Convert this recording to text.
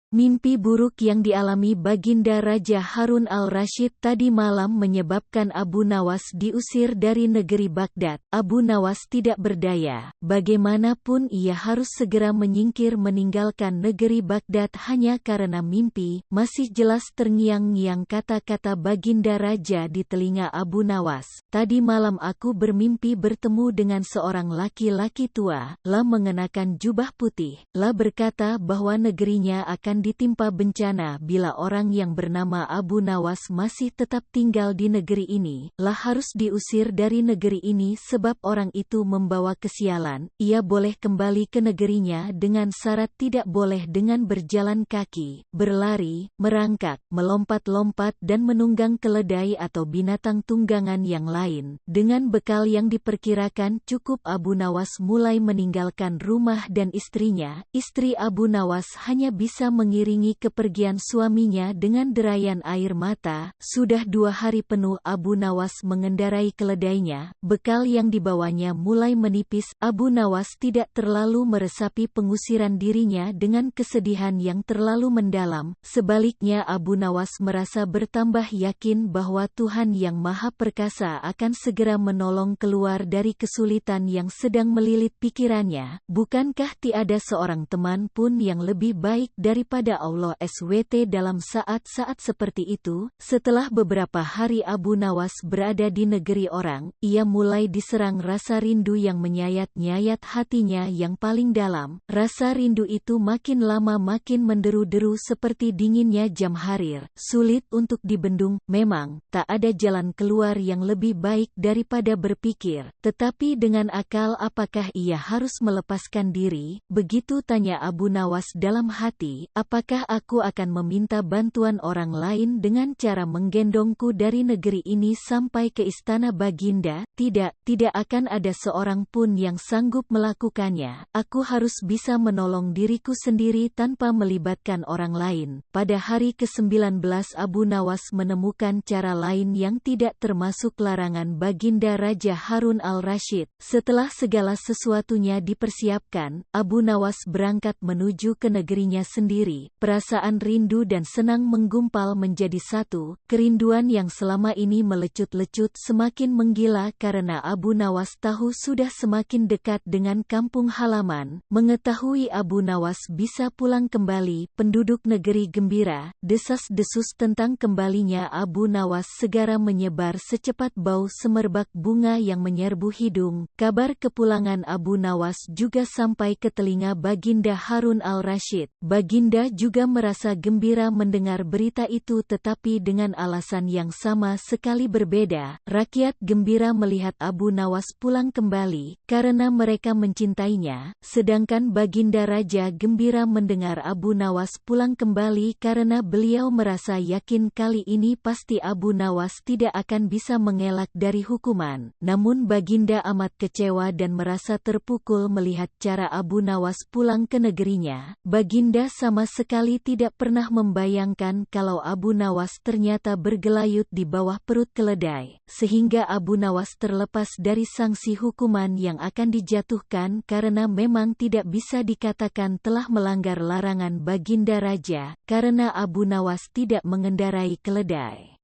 Mimpi buruk yang dialami Baginda Raja Harun al-Rasyid tadi malam menyebabkan Abu Nawas diusir dari negeri Baghdad. Abu Nawas tidak berdaya. Bagaimanapun ia harus segera menyingkir meninggalkan negeri Baghdad hanya karena mimpi. Masih jelas terngiang-ngiang kata-kata Baginda Raja di telinga Abu Nawas. Tadi malam aku bermimpi bertemu dengan seorang laki-laki tua. La mengenakan jubah putih. La berkata bahwa negerinya akan ditimpa bencana bila orang yang bernama Abu Nawas masih tetap tinggal di negeri ini. La harus diusir dari negeri ini sebab orang itu membawa kesialan. Ia boleh kembali ke negerinya dengan syarat tidak boleh dengan berjalan kaki, berlari, merangkak, melompat-lompat dan menunggang keledai atau binatang tunggangan yang lain. Dengan bekal yang diperkirakan cukup, Abu Nawas mulai meninggalkan rumah dan istrinya. Istri Abu Nawas hanya bisa mengiringi kepergian suaminya dengan derayan air mata. Sudah 2 hari penuh Abu Nawas mengendarai keledainya. Bekal yang dibawanya mulai menipis. Abu Nawas tidak terlalu meresapi pengusiran dirinya dengan kesedihan yang terlalu mendalam. Sebaliknya Abu Nawas merasa bertambah yakin bahwa Tuhan yang Maha Perkasa akan segera menolong keluar dari kesulitan yang sedang melilit pikirannya. Bukankah tiada seorang teman pun yang lebih baik daripada Allah SWT dalam saat-saat seperti itu? Setelah beberapa hari Abu Nawas berada di negeri orang, ia mulai diserang rasa rindu yang menyayat-nyayat hatinya yang paling dalam. Rasa rindu itu makin lama makin menderu-deru seperti dinginnya jam harir. Sulit untuk dibendung. Memang, tak ada jalan keluar yang lebih baik daripada berpikir. Tetapi dengan akal apakah ia harus melepaskan diri? Begitu tanya Abu Nawas dalam hati. Apakah aku akan meminta bantuan orang lain dengan cara menggendongku dari negeri ini sampai ke istana Baginda? Tidak, tidak akan ada seorang pun yang sanggup melakukannya. Aku harus bisa menolong diriku sendiri tanpa melibatkan orang lain. Pada hari ke-19 Abu Nawas menemukan cara lain yang tidak termasuk larangan Baginda Raja Harun al-Rasyid. Setelah segala sesuatunya dipersiapkan, Abu Nawas berangkat menuju ke negerinya sendiri. Perasaan rindu dan senang menggumpal menjadi satu. Kerinduan yang selama ini melecut-lecut semakin menggila karena Abu Nawas tahu sudah semakin dekat dengan kampung halaman. Mengetahui Abu Nawas bisa pulang kembali, penduduk negeri gembira. Desas-desus tentang kembalinya Abu Nawas segera menyebar secepat bau semerbak bunga yang menyerbu hidung. Kabar kepulangan Abu Nawas juga sampai ke telinga Baginda Harun al-Rasyid. Baginda juga merasa gembira mendengar berita itu, tetapi dengan alasan yang sama sekali berbeda. Rakyat gembira melihat Abu Nawas pulang kembali karena mereka mencintainya, sedangkan Baginda Raja gembira mendengar Abu Nawas pulang kembali karena beliau merasa yakin kali ini pasti Abu Nawas tidak akan bisa mengelak dari hukuman. Namun Baginda amat kecewa dan merasa terpukul melihat cara Abu Nawas pulang ke negerinya. Baginda sama sekali tidak pernah membayangkan kalau Abu Nawas ternyata bergelayut di bawah perut keledai, sehingga Abu Nawas terlepas dari sanksi hukuman yang akan dijatuhkan karena memang tidak bisa dikatakan telah melanggar larangan Baginda Raja, karena Abu Nawas tidak mengendarai keledai.